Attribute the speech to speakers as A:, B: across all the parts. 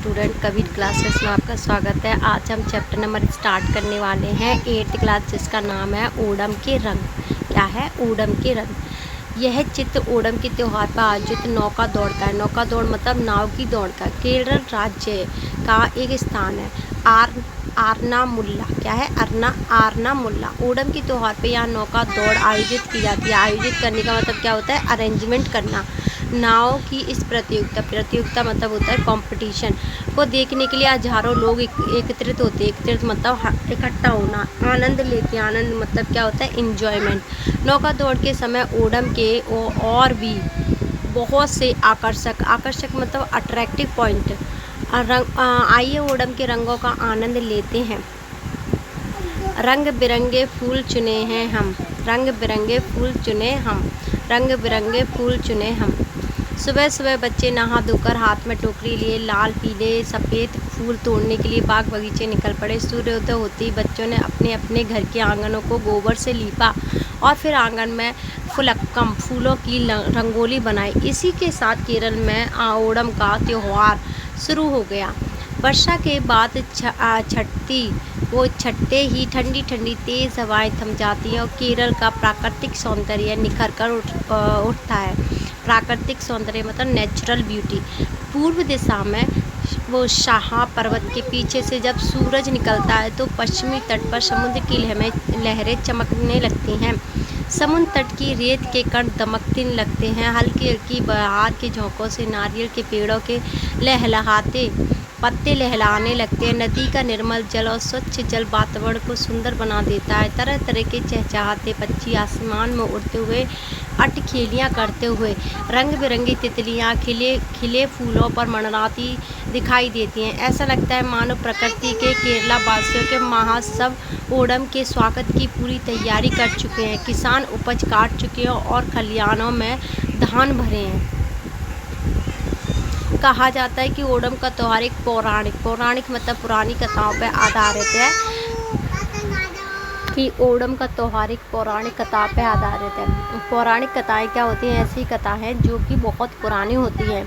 A: Student Kabir classes में आपका स्वागत है। आज हम चैप्टर नंबर स्टार्ट करने वाले हैं 8th क्लास, जिसका नाम है ओणम के रंग। क्या है? ओणम के रंग। यह चित्र ओणम के त्यौहार पर आयोजित नौका दौड़ का है। नौका दौड़ मतलब नाव की दौड़ का। केरल राज्य का एक स्थान है आरनामुल्ला। क्या है? आरनामुल्ला। ओणम के त्यौहार पे यहाँ नौका दौड़ आयोजित की जाती है। आयोजित करने का मतलब क्या होता है? अरेंजमेंट करना। नाव की इस प्रतियोगिता मतलब होता है कंपटीशन को देखने के लिए हजारों लोग एकत्रित होते हैं। एकत्रित मतलब इकट्ठा होना। आनंद लेते हैं। आनंद मतलब क्या होता है? इंजॉयमेंट। नौका दौड़ के समय ओणम के और भी बहुत से आकर्षक मतलब अट्रैक्टिव पॉइंट आइए ओणम के रंगों का आनंद लेते हैं। रंग बिरंगे फूल चुने हैं हम। रंग बिरंगे फूल चुने हम। रंग बिरंगे फूल चुने हम। सुबह सुबह बच्चे नहा धोकर हाथ में टोकरी लिए लाल पीले सफ़ेद फूल तोड़ने के लिए बाग बगीचे निकल पड़े। सूर्योदय होते ही बच्चों ने अपने अपने घर के आंगनों को गोबर से लीपा और फिर आंगन में फुलक्कम फूलों की रंगोली बनाई। इसी के साथ केरल में ओणम का त्यौहार शुरू हो गया। वर्षा के बाद छटते ही ठंडी ठंडी तेज़ हवाएं थम जाती हैं और केरल का प्राकृतिक सौंदर्य निखर कर उठता है। प्राकृतिक सौंदर्य मतलब नेचुरल ब्यूटी। पूर्व दिशा में वो शाहा पर्वत के पीछे से जब सूरज निकलता है तो पश्चिमी तट पर समुद्र की लहरें चमकने लगती हैं। समुद्र तट की रेत के कण दमकने लगते हैं। हल्की हल्की बहार के झोंकों से नारियल के पेड़ों के लहलहाते पत्ते लहलाने लगते हैं। नदी का निर्मल जल और स्वच्छ जल वातावरण को सुंदर बना देता है। तरह तरह के चहचहाते पक्षी आसमान में उड़ते हुए अटखेलियाँ करते हुए रंग बिरंगी तितलियाँ खिले फूलों पर मंडराती दिखाई देती हैं। ऐसा लगता है मानो प्रकृति के केरला वासियों के महोत्सव ओणम के स्वागत की पूरी तैयारी कर चुके हैं। किसान उपज काट चुके हैं और खलिहानों में धान भरे हैं। कहा जाता है कि ओणम का त्यौहार एक पौराणिक मतलब पुरानी कथाओं पर आधारित है। कि ओणम का त्यौहार एक पौराणिक कथा पर आधारित है। पौराणिक कथाएं क्या होती हैं? ऐसी कथाएं जो कि बहुत पुरानी होती हैं।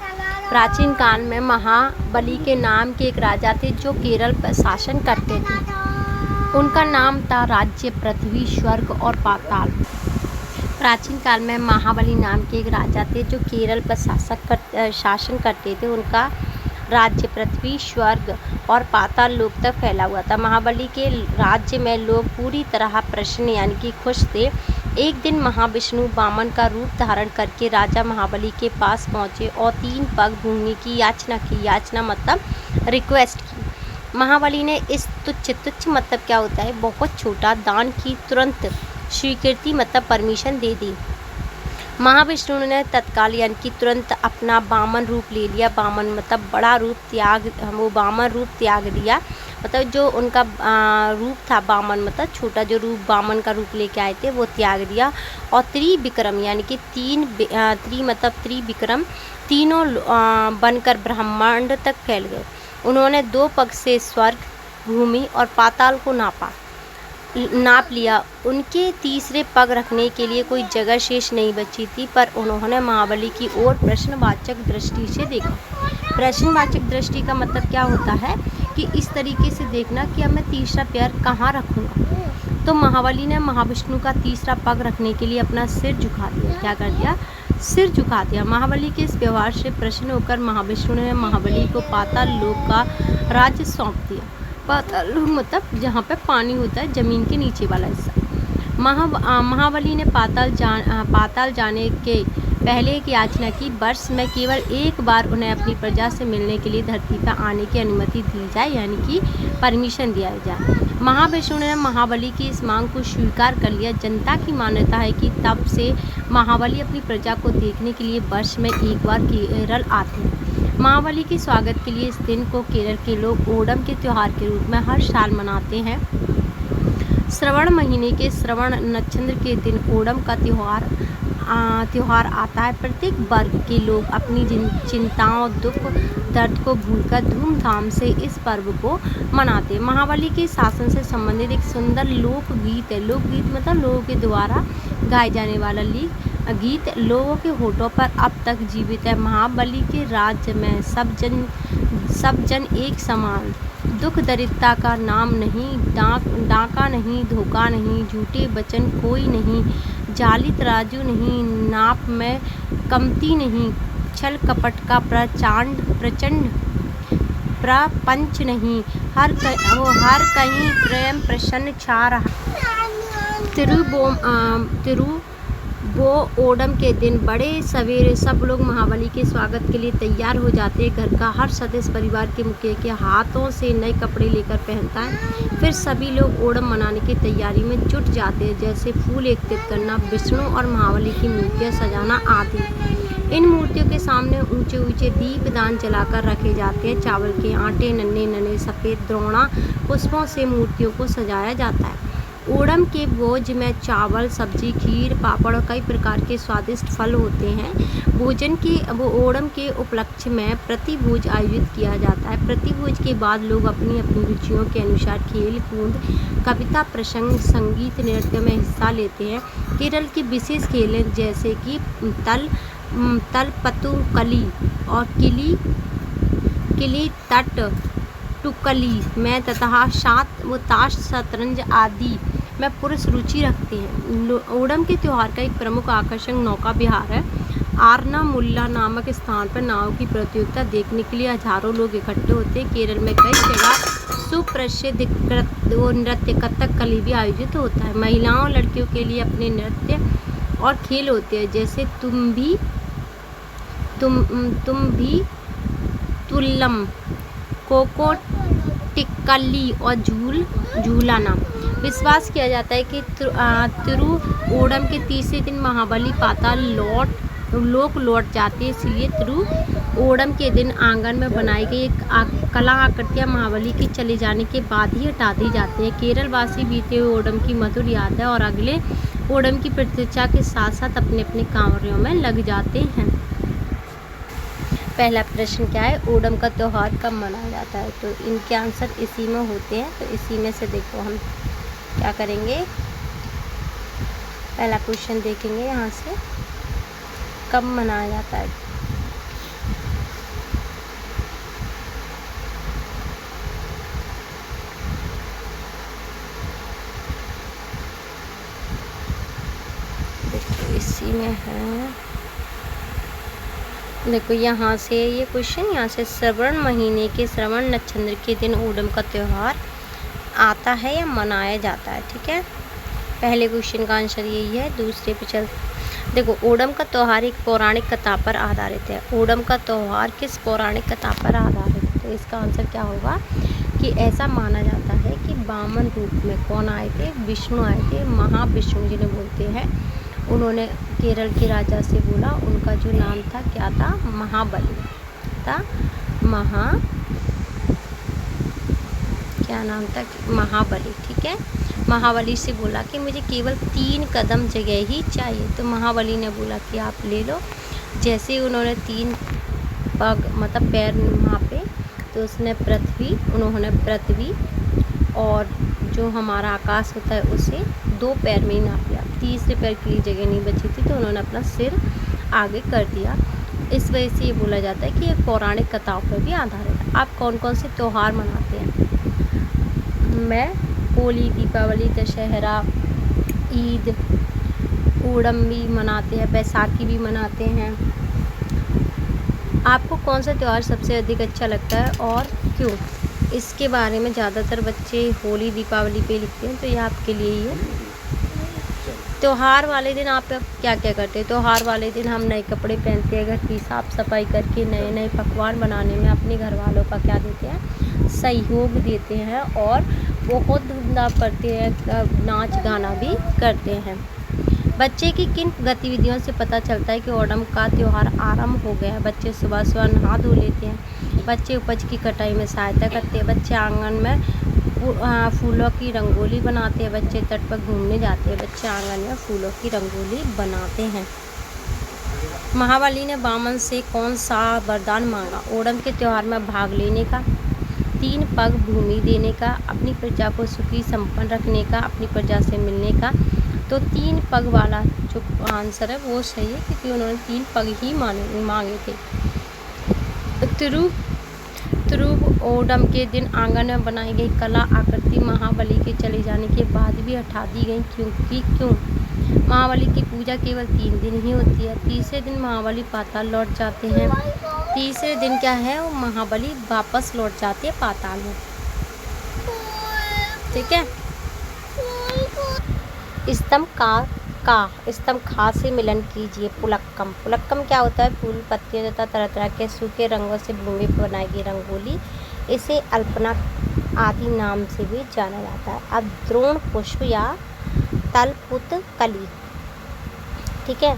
A: प्राचीन काल में महाबली के नाम के एक राजा थे जो केरल पर शासन करते थे। उनका नाम था राज्य, पृथ्वी, स्वर्ग और पाताल। प्राचीन काल में महाबली नाम के एक राजा थे जो केरल पर शासन करते थे। उनका राज्य पृथ्वी, स्वर्ग और पाताल लोक तक फैला हुआ था। महाबली के राज्य में लोग पूरी तरह प्रसन्न यानी कि खुश थे। एक दिन महाविष्णु वामन का रूप धारण करके राजा महाबली के पास पहुँचे और 3 पग भूमि की याचना की। याचना मतलब रिक्वेस्ट की। महाबली ने इस तुच्छ मतलब क्या होता है? बहुत छोटा दान की तुरंत स्वीकृति मतलब परमिशन दे दी। महाविष्णु ने तत्काल यानी कि तुरंत अपना वामन रूप ले लिया। वामन मतलब बड़ा रूप वामन रूप त्याग दिया। मतलब जो उनका रूप था वामन मतलब छोटा जो रूप वामन का रूप लेके आए थे वो त्याग दिया और त्रिविक्रम यानी कि त्रिविक्रम तीनों बनकर ब्रह्मांड तक फैल गए। उन्होंने 2 पग से स्वर्ग, भूमि और पाताल को नाप लिया। उनके तीसरे पग रखने के लिए कोई जगह शेष नहीं बची थी, पर उन्होंने महाबली की ओर प्रश्नवाचक दृष्टि से देखा। प्रश्नवाचक दृष्टि का मतलब क्या होता है? कि इस तरीके से देखना कि अब मैं तीसरा पैर कहाँ रखूँगा। तो महाबली ने महाविष्णु का तीसरा पग रखने के लिए अपना सिर झुका दिया। क्या कर दिया? सिर झुका दिया। महाबली के इस व्यवहार से प्रसन्न होकर महाविष्णु ने महाबली को पाताल लोक का राज्य सौंप दिया। पाताल लोक मतलब जहाँ पे पानी होता है, ज़मीन के नीचे वाला हिस्सा। महाबली ने पाताल जाने के पहले एक याचना की। वर्ष में केवल एक बार उन्हें अपनी प्रजा से मिलने के लिए धरती पर आने की अनुमति दी जाए यानी कि परमिशन दिया जाए। महाविष्णु ने महाबली की इस मांग को स्वीकार कर लिया। जनता की मान्यता है कि तब से महाबली अपनी प्रजा को देखने के लिए वर्ष में एक बार केरल आते हैं। महाबली के स्वागत के लिए इस दिन को केरल के लोग ओणम के त्यौहार के रूप में हर साल मनाते हैं। श्रवण महीने के श्रवण नक्षत्र के दिन ओणम का त्यौहार आता है। प्रत्येक वर्ग के लोग अपनी चिंताओं, दुख, दर्द को भूलकर धूमधाम से इस पर्व को मनाते हैं। महाबली के शासन से संबंधित एक सुंदर लोकगीत है। लोकगीत मतलब लोगों के द्वारा गाए जाने वाला गीत लोगों के होठों पर अब तक जीवित है। महाबली के राज्य में सब सब जन एक समान, दुख दरिद्रता का नाम नहीं, डाका नहीं, धोखा नहीं, झूठे वचन कोई नहीं, जाली तराजू नहीं, नाप में कमती नहीं, छल कपट का प्रचंड प्रपंच नहीं, हर कहीं प्रेम प्रसन्न छा रहा। तिरुवोओणम के दिन बड़े सवेरे सब लोग महाबली के स्वागत के लिए तैयार हो जाते हैं। घर का हर सदस्य परिवार के मुखिया के हाथों से नए कपड़े लेकर पहनता है। फिर सभी लोग ओणम मनाने की तैयारी में जुट जाते हैं, जैसे फूल एकत्रित करना, विष्णु और महाबली की मूर्तियाँ सजाना आदि। इन मूर्तियों के सामने ऊंचे ऊंचे दीपदान जलाकर रखे जाते हैं। चावल के आटे, नन्हे नन्हे सफ़ेद द्रोणा पुष्पों से मूर्तियों को सजाया जाता है। ओणम के भोज में चावल, सब्जी, खीर, पापड़ और कई प्रकार के स्वादिष्ट फल होते हैं। ओणम के उपलक्ष्य में प्रतिभोज आयोजित किया जाता है। प्रतिभोज के बाद लोग अपनी अपनी रुचियों के अनुसार खेल कूद, कविता, प्रसंग, संगीत, नृत्य में हिस्सा लेते हैं। केरल की विशेष खेलें जैसे कि तलपतुकली और किली टुकली में तथा ताश, शतरंज आदि में पुरुष रुचि रखते हैं। ओणम के त्यौहार का एक प्रमुख आकर्षण नौका विहार है। आरनामुल्ला नामक स्थान पर नाव की प्रतियोगिता देखने के लिए हजारों लोग इकट्ठे होते हैं। केरल में कई जगह सुप्रसिद्ध नृत्य कथकली भी आयोजित होता है। महिलाओं और लड़कियों के लिए अपने नृत्य और खेल होते हैं, जैसे तुम भी तुल्लम, कोको टिक्कली और झूलाना। विश्वास किया जाता है कि तिरुवोणम के तीसरे दिन महाबली पाताल लोक लौट जाते हैं, इसलिए तिरुवोणम के दिन आंगन में बनाई गई एक कला आकृतियाँ महाबली के चले जाने के बाद ही हटा दी जाती है। केरल वासी बीते हुए ओणम की मधुर याद है और अगले ओणम की प्रतीक्षा के साथ साथ अपने अपने कार्यों में लग जाते हैं। पहला प्रश्न क्या है, ओणम का त्यौहार कब मनाया जाता है? तो इनके आंसर इसी में होते हैं। तो इसी में से देखो हम क्या करेंगे, पहला क्वेश्चन देखेंगे यहाँ से, कब मनाया जाता है। देखो इसी में है, देखो यहाँ से ये क्वेश्चन, यहाँ से श्रवण महीने के श्रवण नक्षत्र के दिन ओणम का त्यौहार आता है या मनाया जाता है। ठीक है, पहले क्वेश्चन का आंसर यही है। दूसरे पे चल, देखो ओणम का त्यौहार एक पौराणिक कथा पर आधारित है। ओणम का त्यौहार किस पौराणिक कथा पर आधारित है? तो इसका आंसर क्या होगा कि ऐसा माना जाता है कि वामन रूप में कौन आए थे? विष्णु आए थे। महाविष्णु जिन्हें बोलते हैं, उन्होंने केरल के राजा से बोला, उनका जो नाम था क्या था? महाबली था। क्या नाम था? महाबली। ठीक है, महाबली से बोला कि मुझे केवल 3 कदम जगह ही चाहिए। तो महाबली ने बोला कि आप ले लो। जैसे ही उन्होंने 3 पग मतलब पैर वहाँ पे, तो उन्होंने पृथ्वी और जो हमारा आकाश होता है उसे 2 पैर में ही नाप लिया। तीसरे पैर के लिए जगह नहीं बची थी, तो उन्होंने अपना सिर आगे कर दिया। इस वजह से ये बोला जाता है कि ये पौराणिक कथाओं पर भी आधारित है। आप कौन कौन से त्यौहार मनाते हैं? मैं होली, दीपावली, दशहरा, ईद, ओणम भी मनाते हैं, बैसाखी भी मनाते हैं। आपको कौन सा त्यौहार सबसे अधिक अच्छा लगता है और क्यों? इसके बारे में ज़्यादातर बच्चे होली, दीपावली पे लिखते हैं, तो ये आपके लिए ही है। त्यौहार वाले दिन आप क्या क्या करते हैं? त्यौहार वाले दिन हम नए कपड़े पहनते हैं, घर की साफ़ सफाई करके नए नए पकवान बनाने में अपने घर वालों का क्या देते हैं? सहयोग देते हैं और बहुत धूमधाम करते हैं, नाच गाना भी करते हैं। बच्चे की किन गतिविधियों से पता चलता है कि ओणम का त्यौहार आरंभ हो गया है? बच्चे सुबह सुबह नहा धो लेते हैं, बच्चे उपज की कटाई में सहायता करते हैं, बच्चे आंगन में फूलों की रंगोली बनाते हैं, बच्चे तट पर घूमने जाते हैं, बच्चे आंगन में फूलों की रंगोली बनाते हैं। महाबली ने वामन से कौन सा वरदान मांगा? ओणम के त्यौहार में भाग लेने का, 3 पग भूमि देने का, अपनी प्रजा को सुखी संपन्न रखने का, अपनी प्रजा से मिलने का। तो 3 पग वाला जो आंसर है वो सही है, क्योंकि उन्होंने 3 पग ही मांगे थे। ध्रुव ओणम के दिन आंगन में बनाई गई कला आकृति महाबली के चले जाने के बाद भी हटा दी गई, क्यों? महाबली की पूजा केवल 3 दिन ही होती है। तीसरे दिन महाबली पाताल लौट जाते हैं। तीसरे दिन क्या है, वो महाबली वापस लौट जाते हैं पाताल में। ठीक है। स्तंभ खा से मिलन कीजिए। पुलक्कम क्या होता है? फूल, पत्तियों तथा तरह तरह के सूखे रंगों से भूमि पर बनाई गई रंगोली। इसे अल्पना आदि नाम से भी जाना जाता है। अब द्रोण पुष्प या तलपुत कली। ठीक है।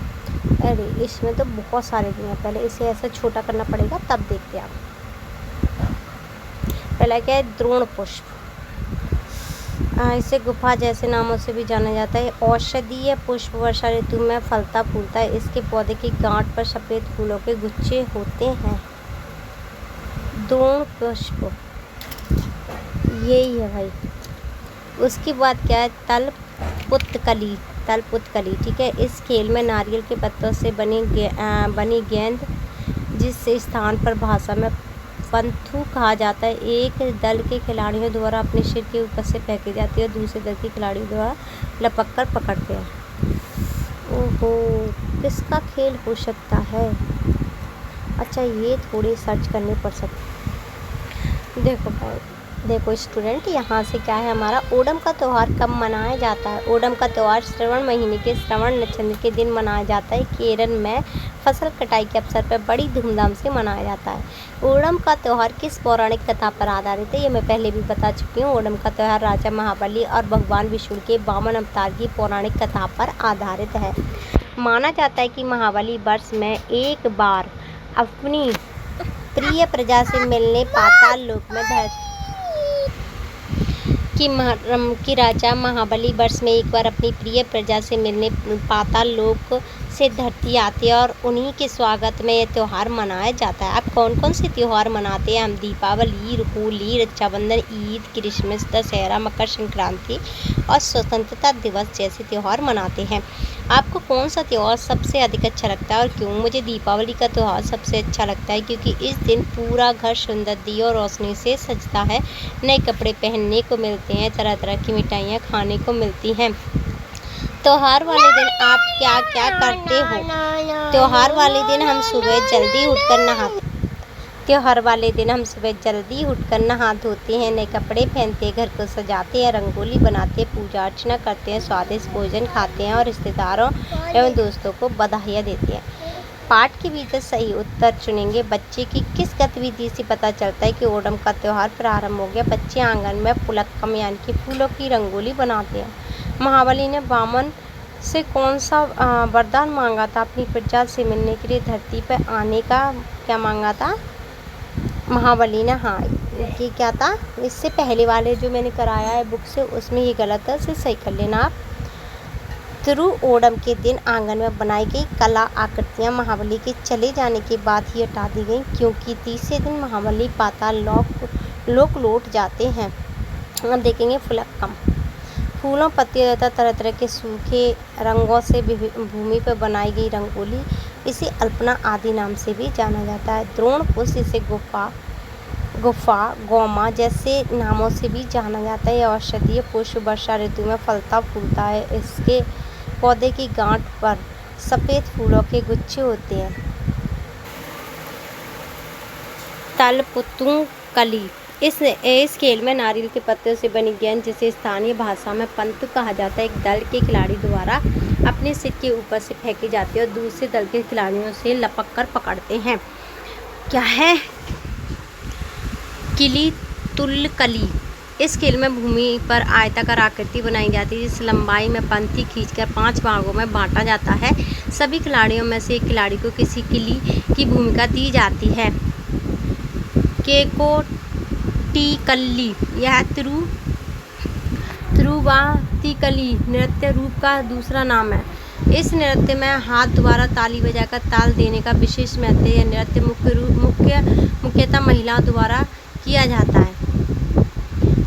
A: अरे इसमें तो बहुत सारे दिए हैं, पहले इसे ऐसा छोटा करना पड़ेगा तब देखते हैं आप। पहला क्या है? द्रोण पुष्प। इसे गुफा जैसे नामों से भी जाना जाता है। औषधीय पुष्प वर्षा ऋतु में फलता फूलता है। इसके पौधे की गांठ पर सफ़ेद फूलों के गुच्छे होते हैं। द्रोण पुष्प यही है भाई। उसकी बात क्या है? तलपुतकली। ठीक है। इस खेल में नारियल के पत्तों से बनी गेंद, जिस स्थान पर भाषा में पंथु कहा जाता है, एक दल के खिलाड़ियों द्वारा अपने सिर के ऊपर से फेंकी जाती है और दूसरे दल के खिलाड़ियों द्वारा लपक कर पकड़ते हैं। ओहो, किसका खेल हो सकता है? अच्छा, ये थोड़ी सर्च करनी पड़ सकती। देखो स्टूडेंट, यहाँ से क्या है हमारा, ओणम का त्यौहार कब मनाया जाता है? ओणम का त्यौहार श्रवण महीने के श्रवण नक्षत्र के दिन मनाया जाता है। केरल में फसल कटाई के अवसर पर बड़ी धूमधाम से मनाया जाता है। ओणम का त्यौहार किस पौराणिक कथा पर आधारित है? ये मैं पहले भी बता चुकी हूँ। ओणम का त्यौहार राजा महाबली और भगवान विष्णु के वामन अवतार की पौराणिक कथा पर आधारित है। माना जाता है कि महाबली वर्ष में एक बार अपनी प्रिय प्रजा से मिलने पाताल लोक में कि राजा महाबली वर्ष में एक बार अपनी प्रिय प्रजा से मिलने पाताल लोक से धरती आते हैं और उन्हीं के स्वागत में यह त्यौहार मनाया जाता है। अब कौन कौन से त्यौहार मनाते हैं हम? दीपावली, होली, रक्षाबंधन, ईद, क्रिसमस, दशहरा, मकर संक्रांति और स्वतंत्रता दिवस जैसे त्यौहार मनाते हैं। आपको कौन सा त्यौहार सबसे अधिक अच्छा लगता है और क्यों? मुझे दीपावली का त्यौहार सबसे अच्छा लगता है, क्योंकि इस दिन पूरा घर सुंदर दिए और रोशनी से सजता है। नए कपड़े पहनने को मिलते हैं, तरह तरह की मिठाइयाँ खाने को मिलती हैं। त्योहार वाले दिन आप क्या क्या करते हो? त्योहार वाले दिन हम सुबह जल्दी उठकर नहा धोते हैं, नए कपड़े पहनते हैं, घर को सजाते हैं, रंगोली बनाते हैं, पूजा अर्चना करते हैं, स्वादिष्ट भोजन खाते हैं और रिश्तेदारों एवं दोस्तों को बधाइयाँ देते हैं। पाठ के भीतर सही उत्तर चुनेंगे। बच्चे की किस गतिविधि से पता चलता है कि ओणम का त्यौहार प्रारंभ हो गया? बच्चे आंगन में पुलक्कम यानी कि फूलों की रंगोली बनाते हैं। महाबली ने वामन से कौन सा वरदान मांगा था? अपनी प्रजा से मिलने के लिए धरती पर आने का क्या मांगा था महाबली ने? हाँ, ये क्या था? इससे पहले वाले जो मैंने कराया है बुक से, उसमें ये गलत है, उसे सही कर लेना आप। ओणम के दिन आंगन में बनाई गई कला आकृतियाँ महाबली के चले जाने के बाद ही हटा दी गई, क्योंकि तीसरे दिन महाबली पाताल लोक लौट जाते हैं। अब देखेंगे पुलक्कम। फूलों, पत्तियों तथा तरह तरह के सूखे रंगों से भूमि पर बनाई गई रंगोली। इसे अल्पना आदि नाम से भी जाना जाता है। द्रोण पुष्प, इसे गुफा, गौमा जैसे नामों से भी जाना जाता है। औषधीय पुष्प वर्षा ऋतु में फलता फूलता है। इसके पौधे की गांठ पर सफ़ेद फूलों के गुच्छे होते हैं। तलपुतुकली, इस खेल में नारियल के पत्तों से बनी गेंद, जिसे स्थानीय भाषा में पंतु कहा जाता है, एक दल के खिलाड़ी द्वारा अपने सिर के ऊपर से फेंकी जाती है और दूसरे दल के खिलाड़ियों से लपक कर पकड़ते हैं। क्या है? किली तुलकली। इस खेल में भूमि पर आयताकार आकृति बनाई जाती है, जिस लंबाई में पंक्ति खींचकर 5 भागों में बांटा जाता है। सभी खिलाड़ियों में से एक खिलाड़ी को किसी किली की भूमिका दी जाती है। केकोटिकल्ली, यह तिरुवातिकली नृत्य रूप का दूसरा नाम है। इस नृत्य में हाथ द्वारा ताली बजाकर ताल देने का विशेष महत्व है। यह नृत्य मुख्यतः महिलाओं द्वारा किया जाता है।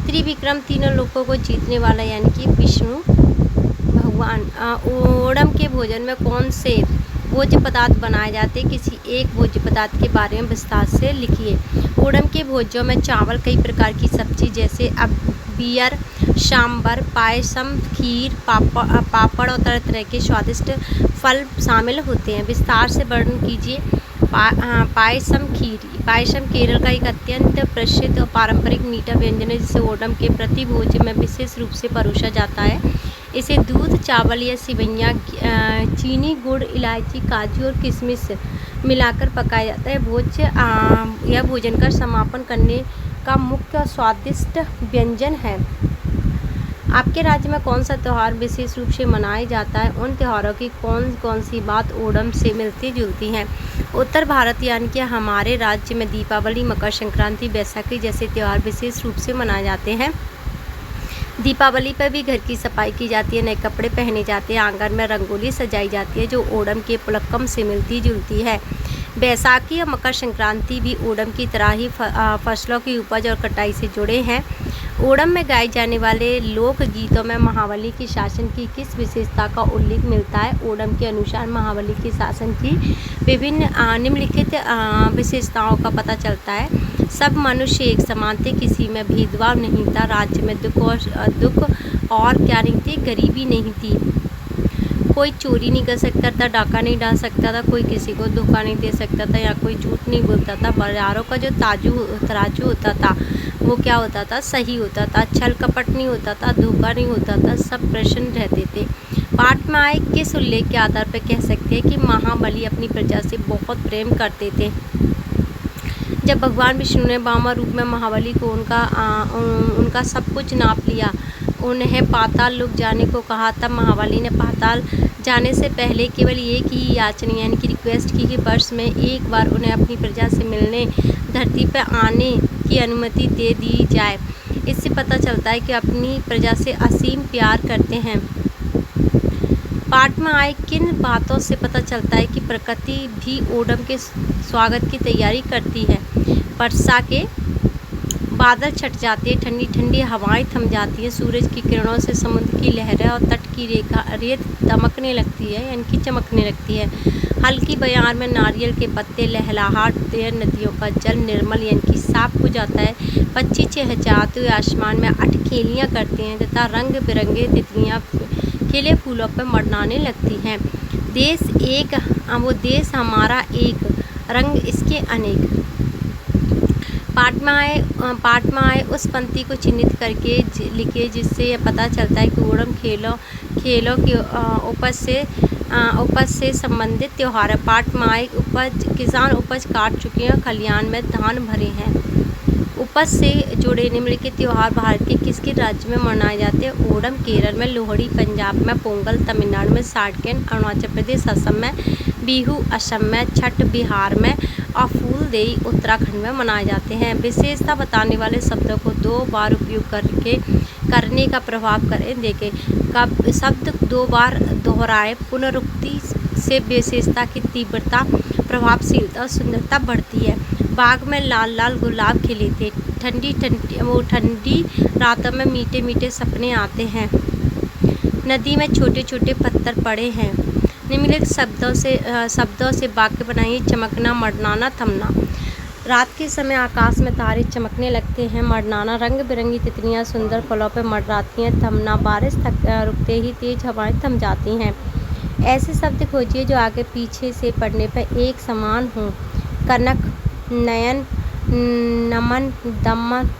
A: त्रिविक्रम, तीनों लोकों को जीतने वाला यानी कि विष्णु भगवान। ओणम के भोजन में कौन से भोज्य पदार्थ बनाए जाते हैं। किसी एक भोज्य पदार्थ के बारे में विस्तार से लिखिए। ओणम के भोज्यों में चावल, कई प्रकार की सब्जी जैसे बियर, सांबर, पायसम, खीर, पापड़ और तरह तरह के स्वादिष्ट फल शामिल होते हैं। विस्तार से वर्णन कीजिए। पायसम खीर। पायसम केरल का एक अत्यंत प्रसिद्ध और पारंपरिक मीठा व्यंजन है जिसे ओणम के प्रतिभोज में विशेष रूप से परोसा जाता है। इसे दूध, चावल या सेवइयां, चीनी, गुड़, इलायची, काजू और किशमिश मिलाकर पकाया जाता है। यह भोजन का समापन करने का मुख्य और स्वादिष्ट व्यंजन है। आपके राज्य में कौन सा त्यौहार विशेष रूप से मनाया जाता है? उन त्योहारों की कौन कौन सी बात ओणम से मिलती जुलती हैं? उत्तर भारत यानी कि हमारे राज्य में दीपावली, मकर संक्रांति, बैसाखी जैसे त्यौहार विशेष रूप से मनाए जाते हैं। दीपावली पर भी घर की सफाई की जाती है, नए कपड़े पहने जाते हैं, आंगन में रंगोली सजाई जाती है जो ओणम के पुलक्कम से मिलती जुलती है। बैसाखी और मकर संक्रांति भी ओणम की तरह ही फसलों की उपज और कटाई से जुड़े हैं। ओणम में गाए जाने वाले लोक गीतों में महाबली के शासन की किस विशेषता का उल्लेख मिलता है? ओणम के अनुसार महाबली के शासन की विभिन्न निम्नलिखित विशेषताओं का पता चलता है। सब मनुष्य एक समान थे, किसी में भेदभाव नहीं था, राज्य में दुख और क्या नहीं थे, गरीबी नहीं थी, कोई चोरी नहीं कर सकता था, डाका नहीं डाल सकता था, कोई किसी को धोखा नहीं दे सकता था या कोई झूठ नहीं बोलता था। बाजारों का जो तराजू होता था वो क्या होता था? सही होता था, छल कपट नहीं होता था, धोखा नहीं होता था, सब प्रसन्न रहते थे। पाठ में आए किस उल्लेख के आधार पर कह सकते हैं कि महाबली अपनी प्रजा से बहुत प्रेम करते थे? जब भगवान विष्णु ने वामन रूप में महाबली को उनका सब कुछ नाप लिया, उन्हें पाताल लोक जाने को कहा, तब महाबली ने पाताल जाने से पहले केवल एक ही याचना यानी कि रिक्वेस्ट की कि वर्ष में एक बार उन्हें अपनी प्रजा से मिलने, धरती पर आने की अनुमति दे दी जाए। इससे पता चलता है कि अपनी प्रजा से असीम प्यार करते हैं। पाठ में आए किन बातों से पता चलता है कि प्रकृति भी ओणम के स्वागत की तैयारी करती है? वर्षा के बादल छट जाते हैं, ठंडी ठंडी हवाएं थम जाती हैं, सूरज की किरणों से समुद्र की लहरें और तट की रेत दमकने लगती है यानी कि चमकने लगती है। हल्की बयार में नारियल के पत्ते लहलहाते हैं, नदियों का जल निर्मल यानी कि साफ हो जाता है, पक्षी चहचहाते हुए आसमान में अठखेलियाँ करते हैं तथा रंग बिरंगे तितलियाँ खिले फूलों पर मंडराने लगती हैं। देश एक, वो देश हमारा एक, रंग इसके अनेक। पाठ में आए उस पंक्ति को चिन्हित करके लिखिए जिससे यह पता चलता है कि ओणम खेलों की उपज से संबंधित त्यौहार है। पाठ में आए किसान उपज काट चुके हैं, खलिहान में धान भरे हैं। उपज से जुड़े निम्नलिखित त्यौहार भारत के किसके राज्य में मनाए जाते हैं? ओणम केरल में, लोहड़ी पंजाब में, पोंगल तमिलनाडु में, सार्केन अरुणाचल प्रदेश असम में, बिहू असम में, छठ बिहार में और फूलदेई उत्तराखंड में मनाए जाते हैं। विशेषता बताने वाले शब्दों को दो बार उपयोग करने का प्रभाव करें। देखें कब शब्द दो बार दोहराए, पुनरुक्ति से विशेषता की तीव्रता, प्रभावशीलता और सुंदरता बढ़ती है। बाग में लाल लाल गुलाब खिले थे, ठंडी रातों में मीठे मीठे सपने आते हैं, नदी में छोटे छोटे पत्थर पड़े हैं। निम्नलिखित शब्दों से वाक्य बनाइए। चमकना, मंडराना, थमना। रात के समय आकाश में तारे चमकने लगते हैं। मंडराना, रंग बिरंगी तितलियां सुंदर फलों पर मंडराती हैं। थमना, बारिश रुकते ही तेज हवाएं थम जाती हैं। ऐसे शब्द खोजिए जो आगे पीछे से पढ़ने पर एक समान हों। कनक, नयन, नमन, दमन,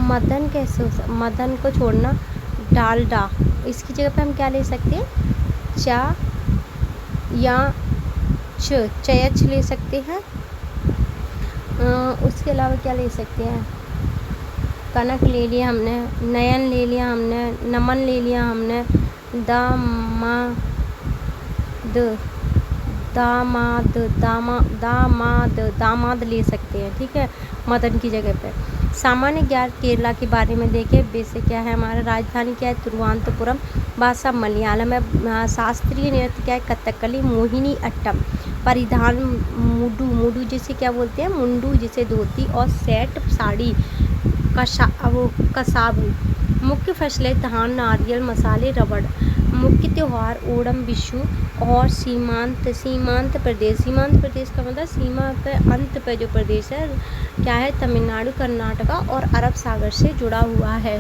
A: मदन। कैसे मदन को छोड़ना, डालडा। इसकी जगह पे हम क्या ले सकते हैं? चा या चयच ले सकते हैं। उसके अलावा क्या ले सकते हैं? कनक ले लिया हमने, नयन ले लिया हमने, नमन ले लिया हमने, दामाद ले सकते हैं। ठीक है, मदन की जगह पे। सामान्य ज्ञान केरला के बारे में देखें। वैसे क्या है, हमारा राजधानी क्या है? तिरुवनंतपुरम। भाषा मलयालम है। शास्त्रीय नृत्य क्या है? कथकली। मोहिनी अट्टम। परिधान मुडू जिसे क्या बोलते हैं? मुंडू जिसे धोती और सेट साड़ी, कसाबू। मुख्य फसलें धान, नारियल, मसाले, रबड़। मुख्य त्योहार ओणम, विशु और सीमांत प्रदेश का मतलब सीमा पे अंत पे जो प्रदेश है क्या है, तमिलनाडु, कर्नाटका और अरब सागर से जुड़ा हुआ है।